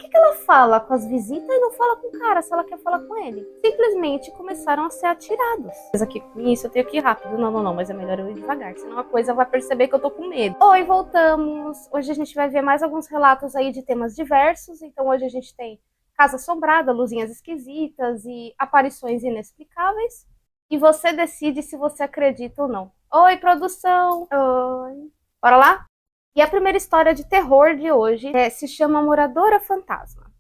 que ela fala com as visitas e não fala com o cara se ela quer falar com ele? Simplesmente começaram a ser atirados. Mas aqui com isso eu tenho que ir rápido. Não, mas é melhor eu ir devagar, senão a coisa vai perceber que eu tô com medo. Oi, voltamos. Hoje a gente vai ver mais alguns relatos aí de temas diversos. Então hoje a gente tem casa assombrada, luzinhas esquisitas e aparições inexplicáveis. E você decide se você acredita ou não. Oi, produção! Oi! Bora lá? E a primeira história de terror de hoje se chama Moradora Fantasma.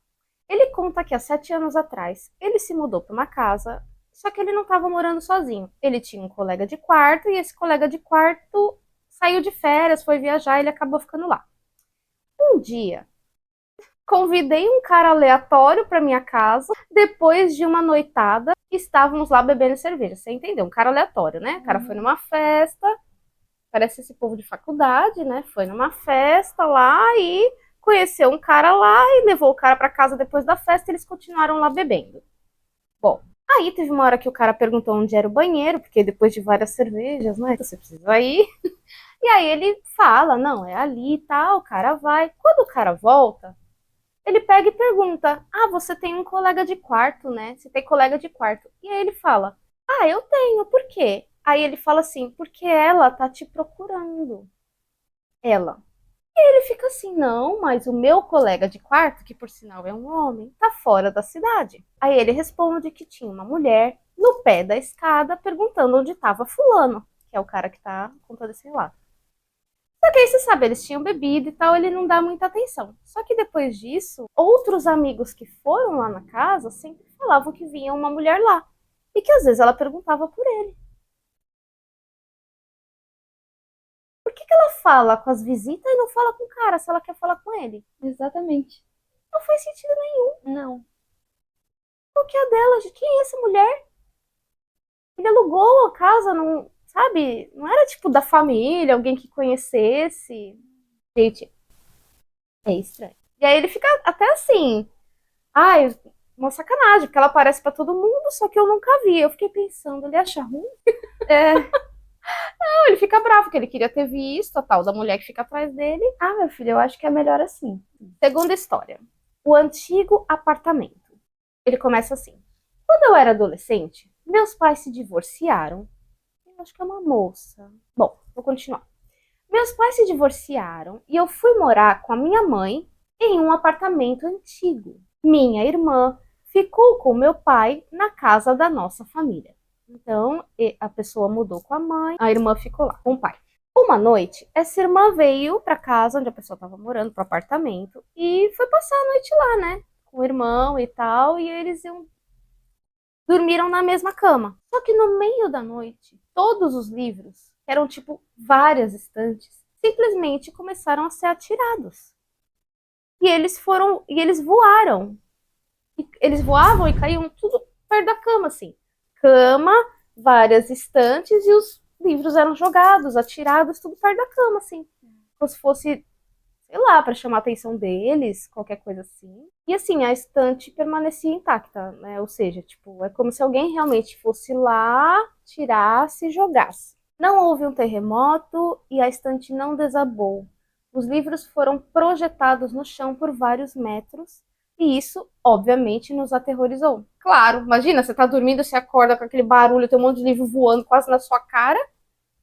Ele conta que há 7 anos atrás ele se mudou para uma casa, só que ele não estava morando sozinho. Ele tinha um colega de quarto e esse colega de quarto saiu de férias, foi viajar e ele acabou ficando lá. Um dia, convidei um cara aleatório para minha casa, depois de uma noitada, estávamos lá bebendo cerveja. Você entendeu? Um cara aleatório, né? O cara foi numa festa, parece esse povo de faculdade, né? Foi numa festa lá e conheceu um cara lá e levou o cara para casa depois da festa e eles continuaram lá bebendo. Bom, aí teve uma hora que o cara perguntou onde era o banheiro, porque depois de várias cervejas, né? Você precisa ir. E aí ele fala, não, é ali e tal, o cara vai. Quando o cara volta, ele pega e pergunta, você tem um colega de quarto, né? Você tem colega de quarto. E aí ele fala, eu tenho, por quê? Aí ele fala assim, porque ela tá te procurando. Ela. E ele fica assim, não, mas o meu colega de quarto, que por sinal é um homem, tá fora da cidade. Aí ele responde que tinha uma mulher no pé da escada perguntando onde estava fulano, que é o cara que tá contando esse relato. Só que aí você sabe, eles tinham bebido e tal, ele não dá muita atenção. Só que depois disso, outros amigos que foram lá na casa sempre falavam que vinha uma mulher lá. E que às vezes ela perguntava por ele. Por que ela fala com as visitas e não fala com o cara se ela quer falar com ele? Exatamente. Não faz sentido nenhum. Não. Qual que é a dela? De quem é essa mulher? Ele alugou a casa, não, sabe? Não era tipo da família, alguém que conhecesse. Gente, é estranho. E aí ele fica até assim, uma sacanagem, porque ela aparece pra todo mundo, só que eu nunca vi. Eu fiquei pensando, ele acha ruim? É. Não, ele fica bravo, porque ele queria ter visto a tal da mulher que fica atrás dele. Meu filho, eu acho que é melhor assim. Segunda história. O antigo apartamento. Ele começa assim. Quando eu era adolescente, meus pais se divorciaram. Eu acho que é uma moça. Bom, vou continuar. Meus pais se divorciaram e eu fui morar com a minha mãe em um apartamento antigo. Minha irmã ficou com meu pai na casa da nossa família. Então, a pessoa mudou com a mãe, a irmã ficou lá com o pai. Uma noite, essa irmã veio para casa onde a pessoa estava morando, para o apartamento, e foi passar a noite lá, né? Com o irmão e tal, e eles dormiram na mesma cama. Só que no meio da noite, todos os livros, que eram tipo várias estantes, simplesmente começaram a ser atirados. E eles voaram. E eles voavam e caíam tudo perto da cama, assim. Cama, várias estantes e os livros eram jogados, atirados, tudo perto da cama, assim. Como se fosse, sei lá, para chamar a atenção deles, qualquer coisa assim. E assim, a estante permanecia intacta, né? Ou seja, tipo, é como se alguém realmente fosse lá, tirasse e jogasse. Não houve um terremoto e a estante não desabou. Os livros foram projetados no chão por vários metros e isso, obviamente, nos aterrorizou. Claro, imagina, você tá dormindo, você acorda com aquele barulho, tem um monte de livro voando quase na sua cara.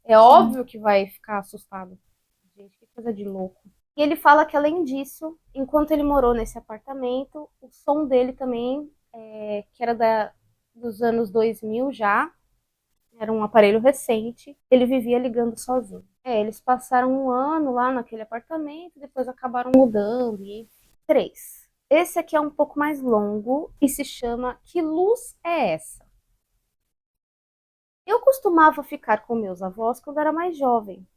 É Sim. óbvio que vai ficar assustado. Gente, que coisa de louco. E ele fala que, além disso, enquanto ele morou nesse apartamento, o som dele também, que era dos anos 2000 já, era um aparelho recente, ele vivia ligando sozinho. Eles passaram um ano lá naquele apartamento, depois acabaram mudando. E 3. Esse aqui é um pouco mais longo e se chama Que Luz é Essa? Eu costumava ficar com meus avós quando era mais jovem.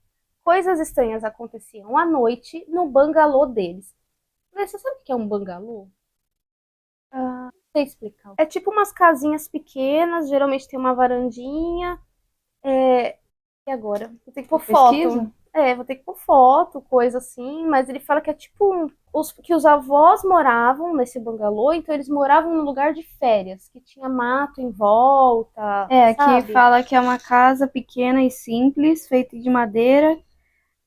Coisas estranhas aconteciam à noite no bangalô deles. Você sabe o que é um bangalô? Não sei explicar. É tipo umas casinhas pequenas, geralmente tem uma varandinha. E agora? Vou ter que pôr Você foto. pesquisa? Vou ter que pôr foto, coisa assim. Mas ele fala que é tipo que os avós moravam nesse bangalô, então eles moravam num lugar de férias, que tinha mato em volta, Aqui sabe? fala que é uma casa pequena e simples, feita de madeira,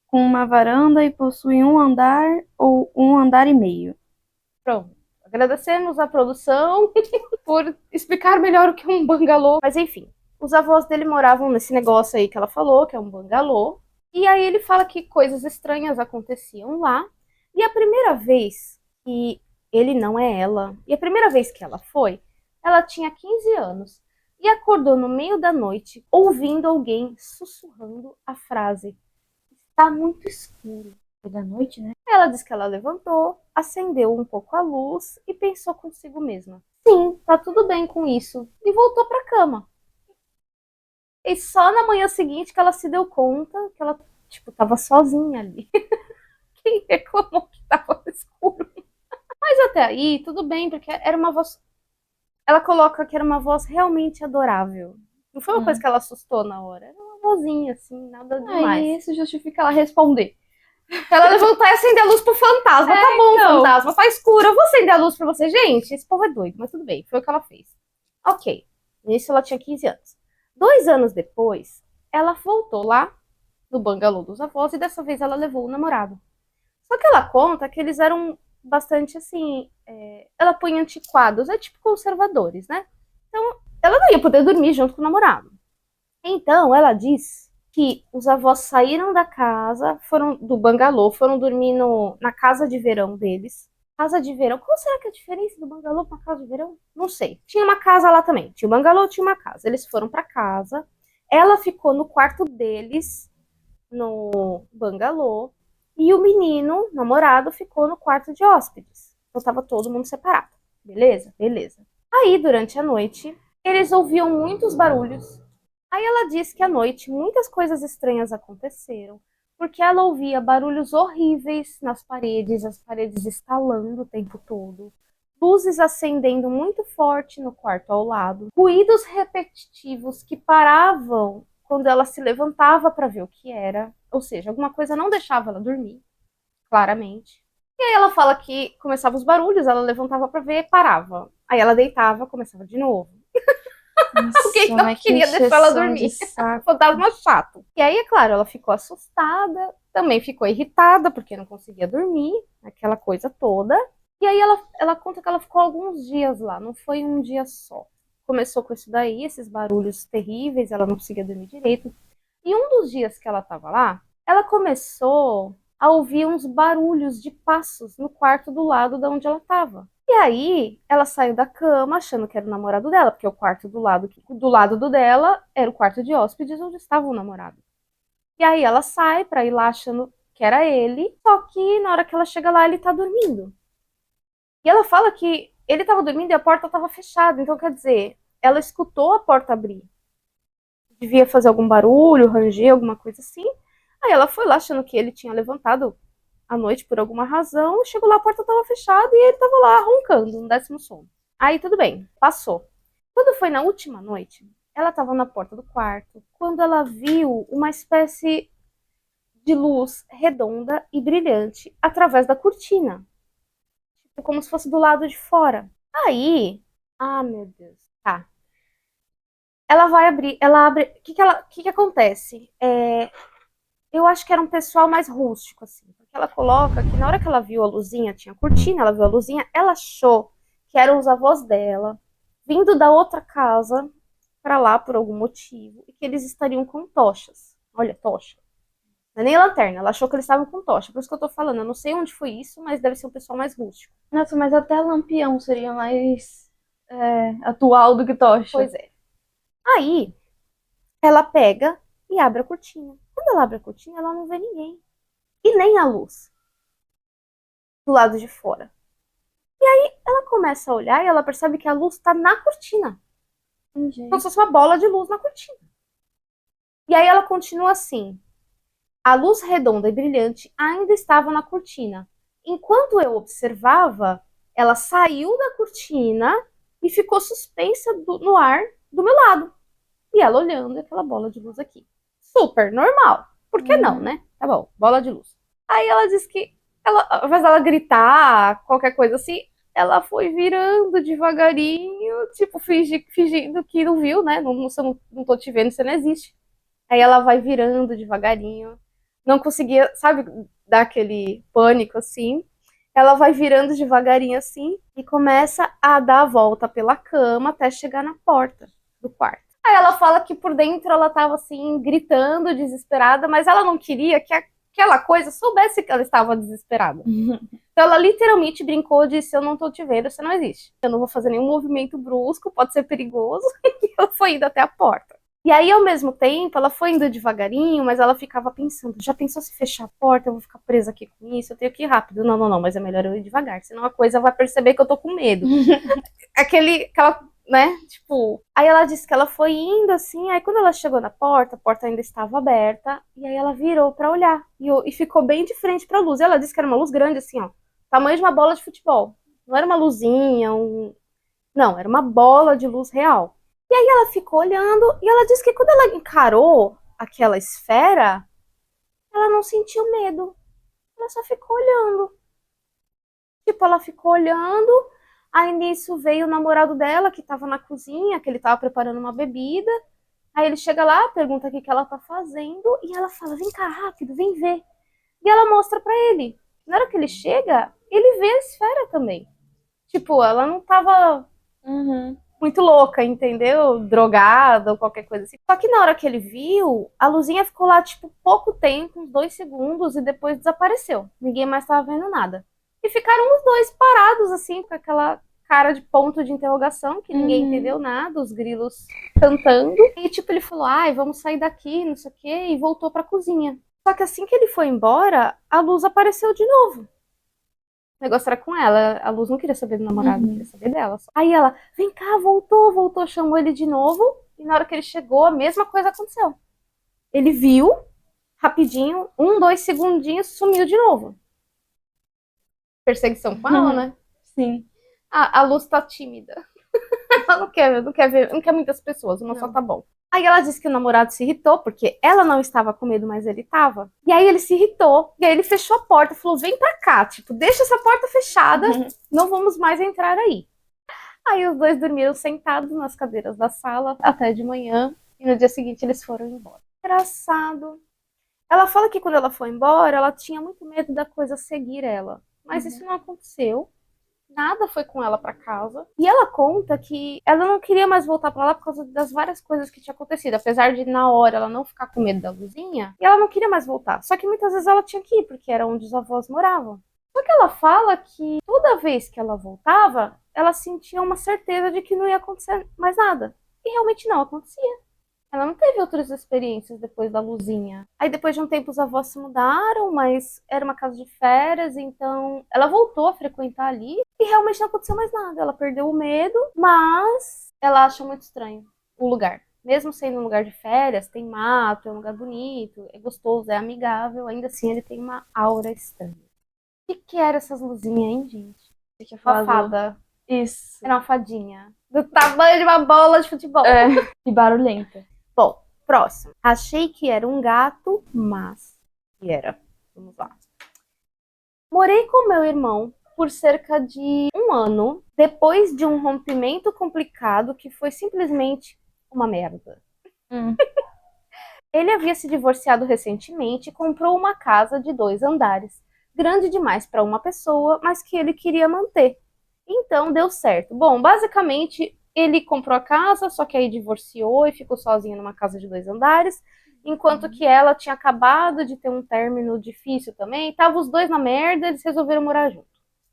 com uma varanda e possui um andar ou um andar e meio. Pronto. Agradecemos a produção por explicar melhor o que é um bangalô. Mas enfim, os avós dele moravam nesse negócio aí que ela falou, que é um bangalô. E aí ele fala que coisas estranhas aconteciam lá. E a primeira vez que ele não é ela, e a primeira vez que ela foi, ela tinha 15 anos. E acordou no meio da noite, ouvindo alguém sussurrando a frase: "Está muito escuro". Foi da noite, né? Ela diz que ela levantou, acendeu um pouco a luz e pensou consigo mesma: sim, tá tudo bem com isso. E voltou pra cama. E só na manhã seguinte que ela se deu conta que ela, tipo, tava sozinha ali. Quem reclamou que tava escuro? Mas até aí, tudo bem, porque era uma voz. Ela coloca que era uma voz realmente adorável. Não foi uma coisa que ela assustou na hora. Era uma vozinha, assim, nada demais. Aí isso justifica ela responder. Ela levantar e acender a luz pro fantasma. Tá bom, então. fantasma, tá escuro. Eu vou acender a luz pra você. Gente, esse povo é doido, mas tudo bem. Foi o que ela fez. Ok. Nisso ela tinha 15 anos. 2 anos depois, ela voltou lá no bangalô dos avós e dessa vez ela levou o namorado. Só que ela conta que eles eram bastante assim. Ela põe antiquados, é tipo conservadores, né? Então, ela não ia poder dormir junto com o namorado. Então, ela diz que os avós saíram da casa, foram do bangalô, foram dormir na casa de verão deles. Casa de verão, qual será que é a diferença do bangalô para casa de verão? Não sei. Tinha uma casa lá também. Tinha o bangalô, tinha uma casa. Eles foram para casa. Ela ficou no quarto deles, no bangalô. E o menino, namorado, ficou no quarto de hóspedes. Então estava todo mundo separado. Beleza? Beleza. Aí, durante a noite, eles ouviam muitos barulhos. Aí ela disse que à noite muitas coisas estranhas aconteceram, porque ela ouvia barulhos horríveis nas paredes, as paredes estalando o tempo todo, luzes acendendo muito forte no quarto ao lado, ruídos repetitivos que paravam quando ela se levantava para ver o que era, ou seja, alguma coisa não deixava ela dormir, claramente. E aí ela fala que começavam os barulhos, ela levantava para ver, parava. Aí ela deitava, começava de novo. Porque não queria deixar ela dormir. Fantasma chato. E aí, é claro, ela ficou assustada, também ficou irritada, porque não conseguia dormir, aquela coisa toda. E aí ela conta que ela ficou alguns dias lá, não foi um dia só. Começou com isso daí, esses barulhos terríveis, ela não conseguia dormir direito. E um dos dias que ela tava lá, ela começou a ouvir uns barulhos de passos no quarto do lado de onde ela tava. E aí, ela saiu da cama achando que era o namorado dela, porque o quarto do lado do dela era o quarto de hóspedes onde estava o namorado. E aí ela sai pra ir lá achando que era ele, só que na hora que ela chega lá, ele tá dormindo. E ela fala que ele tava dormindo e a porta tava fechada, então quer dizer, ela escutou a porta abrir. Devia fazer algum barulho, ranger, alguma coisa assim. Aí ela foi lá achando que ele tinha levantado à noite por alguma razão, chegou lá, a porta estava fechada e ele estava lá roncando, no 10º sono. Aí tudo bem, passou. Quando foi na última noite, ela estava na porta do quarto, quando ela viu uma espécie de luz redonda e brilhante através da cortina. Tipo, como se fosse do lado de fora. Aí, meu Deus, tá. Ela vai abrir, ela abre, o que acontece? Eu acho que era um pessoal mais rústico, assim. Porque ela coloca que na hora que ela viu a luzinha, tinha cortina, ela viu a luzinha, ela achou que eram os avós dela, vindo da outra casa para lá por algum motivo, e que eles estariam com tochas. Olha, tocha. Não é nem lanterna, ela achou que eles estavam com tocha. Por isso que eu tô falando, eu não sei onde foi isso, mas deve ser um pessoal mais rústico. Nossa, mas até lampião seria mais atual do que tocha. Pois é. Aí, ela pega e abre a cortina. Quando ela abre a cortina, ela não vê ninguém. E nem a luz. Do lado de fora. E aí ela começa a olhar e ela percebe que a luz tá na cortina. Como se fosse uma bola de luz na cortina. E aí ela continua assim. A luz redonda e brilhante ainda estava na cortina. Enquanto eu observava, ela saiu da cortina e ficou suspensa no ar do meu lado. E ela olhando aquela bola de luz aqui. Super normal. Por que não, né? Tá bom, bola de luz. Aí ela diz que, ao invés dela gritar, qualquer coisa assim, ela foi virando devagarinho, tipo, fingindo que não viu, né? Não tô te vendo, você não existe. Aí ela vai virando devagarinho. Não conseguia, sabe, dar aquele pânico assim. Ela vai virando devagarinho assim e começa a dar a volta pela cama até chegar na porta do quarto. Aí ela fala que por dentro ela tava assim, gritando, desesperada, mas ela não queria que aquela coisa soubesse que ela estava desesperada. Então ela literalmente brincou de: se eu não tô te vendo, você não existe. Eu não vou fazer nenhum movimento brusco, pode ser perigoso. E ela foi indo até a porta. E aí, ao mesmo tempo, ela foi indo devagarinho, mas ela ficava pensando: já pensou se fechar a porta, eu vou ficar presa aqui com isso, eu tenho que ir rápido. Não, não, não, mas é melhor eu ir devagar, senão a coisa vai perceber que eu tô com medo. Aquela, né, tipo... Aí ela disse que ela foi indo assim, aí quando ela chegou na porta, a porta ainda estava aberta, e aí ela virou pra olhar, e ficou bem de frente pra luz. E ela disse que era uma luz grande assim, ó, tamanho de uma bola de futebol. Não era uma luzinha, não, era uma bola de luz real. E aí ela ficou olhando e ela disse que quando ela encarou aquela esfera, ela não sentiu medo. Ela só ficou olhando. Tipo, ela ficou olhando, aí nisso veio o namorado dela, que tava na cozinha, que ele tava preparando uma bebida. Aí ele chega lá, pergunta o que ela tá fazendo, e ela fala: vem cá, rápido, vem ver. E ela mostra pra ele. Na hora que ele chega, ele vê a esfera também. Tipo, ela não tava muito louca, entendeu? Drogada ou qualquer coisa assim. Só que na hora que ele viu, a luzinha ficou lá, tipo, pouco tempo, uns 2 segundos, e depois desapareceu. Ninguém mais tava vendo nada. E ficaram os dois parados, assim, com aquela cara de ponto de interrogação, que ninguém entendeu nada, os grilos cantando. E, tipo, ele falou: ai, vamos sair daqui, não sei o quê, e voltou pra cozinha. Só que assim que ele foi embora, a luz apareceu de novo. O negócio era com ela. A Luz não queria saber do namorado, não queria saber dela. Aí ela: vem cá, voltou, chamou ele de novo. E na hora que ele chegou, a mesma coisa aconteceu. Ele viu, rapidinho, 2 segundinhos, sumiu de novo. Perseguição com ela, né? Sim. A Luz tá tímida. Ela não quer ver, não quer muitas pessoas, uma só tá bom. Aí ela disse que o namorado se irritou, porque ela não estava com medo, mas ele estava. E aí ele se irritou, e aí ele fechou a porta, falou: vem pra cá, tipo, deixa essa porta fechada, não vamos mais entrar aí. Aí os dois dormiram sentados nas cadeiras da sala até de manhã, e no dia seguinte eles foram embora. Engraçado. Ela fala que quando ela foi embora, ela tinha muito medo da coisa seguir ela, mas isso não aconteceu. Nada foi com ela pra casa. E ela conta que ela não queria mais voltar pra lá por causa das várias coisas que tinha acontecido. Apesar de, na hora, ela não ficar com medo da luzinha, e ela não queria mais voltar. Só que muitas vezes ela tinha que ir, porque era onde os avós moravam. Só que ela fala que toda vez que ela voltava, ela sentia uma certeza de que não ia acontecer mais nada. E realmente não acontecia. Ela não teve outras experiências depois da luzinha. Aí depois de um tempo os avós se mudaram, mas era uma casa de férias, então ela voltou a frequentar ali e realmente não aconteceu mais nada. Ela perdeu o medo, mas ela acha muito estranho o lugar. Mesmo sendo um lugar de férias, tem mato, é um lugar bonito, é gostoso, é amigável, ainda assim ele tem uma aura estranha. O que era essas luzinhas, hein, gente? Uma fada. Isso. Era uma fadinha. Do tamanho de uma bola de futebol. É. E barulhenta. Bom, próximo. Achei que era um gato, mas que era. Vamos lá. Morei com meu irmão por cerca de 1 ano, depois de um rompimento complicado que foi simplesmente uma merda. Ele havia se divorciado recentemente e comprou uma casa de 2 andares, grande demais para uma pessoa, mas que ele queria manter. Então deu certo. Bom, basicamente ele comprou a casa, só que aí divorciou e ficou sozinha numa casa de 2 andares, enquanto que ela tinha acabado de ter um término difícil também. Tava os dois na merda, eles resolveram morar junto.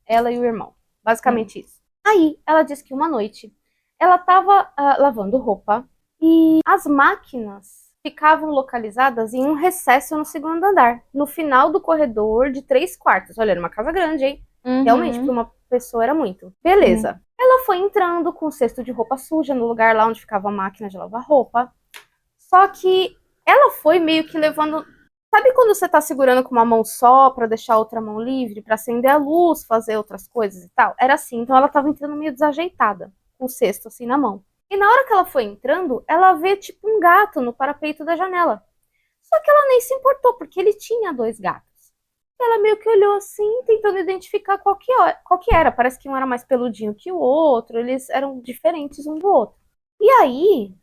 Ela e o irmão. Basicamente isso. Aí ela disse que uma noite ela tava lavando roupa e as máquinas ficavam localizadas em um recesso no 2º andar, no final do corredor de 3 quartos. Olha, era uma casa grande, hein? Realmente, para uma pessoa era muito. Beleza. Ela foi entrando com um cesto de roupa suja no lugar lá onde ficava a máquina de lavar roupa. Só que ela foi meio que levando... Sabe quando você tá segurando com uma mão só pra deixar a outra mão livre, pra acender a luz, fazer outras coisas e tal? Era assim, então ela tava entrando meio desajeitada, com o cesto assim na mão. E na hora que ela foi entrando, ela vê tipo um gato no parapeito da janela. Só que ela nem se importou, porque ele tinha 2 gatos. Ela meio que olhou assim, tentando identificar qual que era. Parece que um era mais peludinho que o outro, eles eram diferentes um do outro. E aí,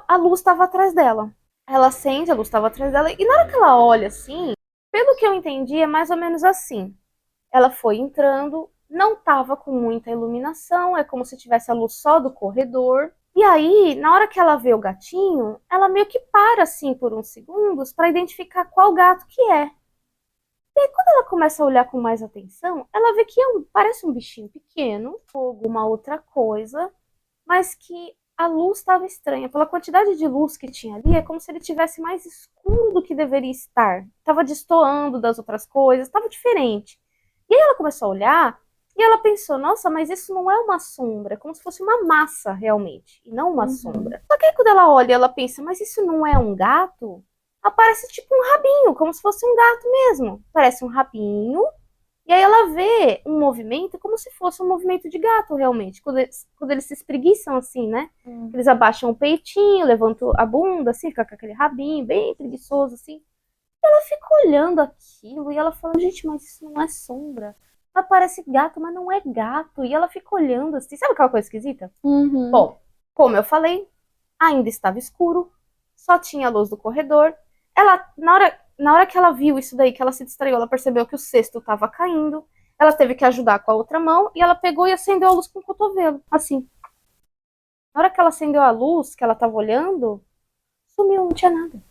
a luz estava atrás dela. Ela acende, a luz estava atrás dela, e na hora que ela olha assim, pelo que eu entendi, é mais ou menos assim. Ela foi entrando, não tava com muita iluminação, é como se tivesse a luz só do corredor. E aí, na hora que ela vê o gatinho, ela meio que para assim por uns segundos para identificar qual gato que é. E aí, quando ela começa a olhar com mais atenção, ela vê que parece um bichinho pequeno, ou alguma outra coisa, mas que a luz estava estranha. Pela quantidade de luz que tinha ali, é como se ele tivesse mais escuro do que deveria estar. Estava destoando das outras coisas, estava diferente. E aí ela começou a olhar e ela pensou, nossa, mas isso não é uma sombra, é como se fosse uma massa realmente, e não uma sombra. Só que aí quando ela olha, ela pensa, mas isso não é um gato? Aparece tipo um rabinho, como se fosse um gato mesmo. Parece um rabinho. E aí ela vê um movimento como se fosse um movimento de gato, realmente. Quando eles se espreguiçam assim, né? Eles abaixam o peitinho, levantam a bunda, assim, fica com aquele rabinho bem preguiçoso, assim. Ela fica olhando aquilo e ela fala, gente, mas isso não é sombra. Ela parece gato, mas não é gato. E ela fica olhando assim, sabe aquela coisa esquisita? Bom, como eu falei, ainda estava escuro, só tinha a luz do corredor. Ela, na hora que ela viu isso daí, que ela se distraiu, ela percebeu que o cesto estava caindo. Ela teve que ajudar com a outra mão e ela pegou e acendeu a luz com o cotovelo, assim. Na hora que ela acendeu a luz, que ela estava olhando, sumiu, não tinha nada.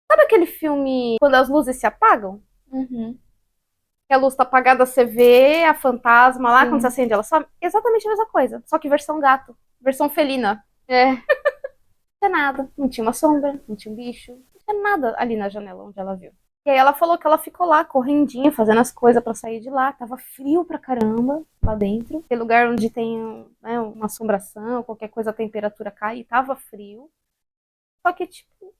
Sabe aquele filme quando as luzes se apagam? Que a luz tá apagada, você vê a fantasma lá, quando você acende ela some. Exatamente a mesma coisa, só que versão gato, versão felina. Não tinha nada, não tinha uma sombra, não tinha um bicho, não tinha nada ali na janela onde ela viu. E aí ela falou que ela ficou lá, correndinha, fazendo as coisas pra sair de lá. Tava frio pra caramba lá dentro. Aquele lugar onde tem, né, uma assombração, qualquer coisa a temperatura cai, e tava frio. Só que, tipo,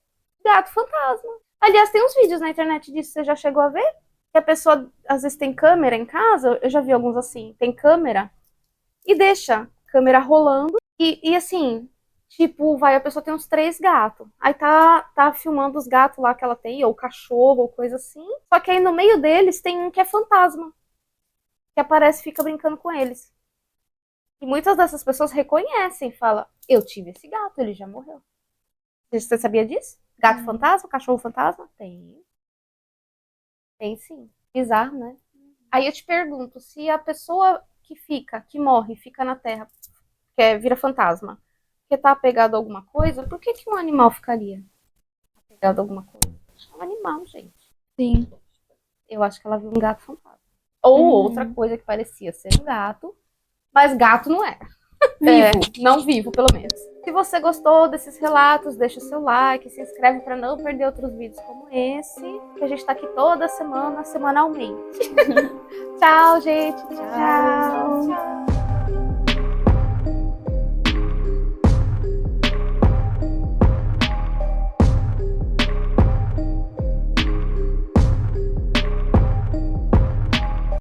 gato fantasma. Aliás, tem uns vídeos na internet disso, você já chegou a ver? Que a pessoa, às vezes, tem câmera em casa, eu já vi alguns assim, tem câmera, e deixa a câmera rolando, e assim, tipo, a pessoa tem uns 3 gatos, aí tá filmando os gatos lá que ela tem, ou cachorro, ou coisa assim, só que aí no meio deles tem um que é fantasma, que aparece e fica brincando com eles. E muitas dessas pessoas reconhecem, falam, eu tive esse gato, ele já morreu. Você sabia disso? Gato fantasma, cachorro fantasma? Tem. Tem sim. Bizarro, né? Aí eu te pergunto, se a pessoa que morre, fica na Terra, vira fantasma, que tá apegado a alguma coisa, por que um animal ficaria apegado a alguma coisa? É um animal, gente. Sim. Eu acho que ela viu um gato fantasma. Ou outra coisa que parecia ser um gato, mas gato não era. Não vivo, pelo menos. Se você gostou desses relatos, deixa o seu like, se inscreve para não perder outros vídeos como esse, que a gente tá aqui toda semana, semanalmente. Tchau, gente. Tchau.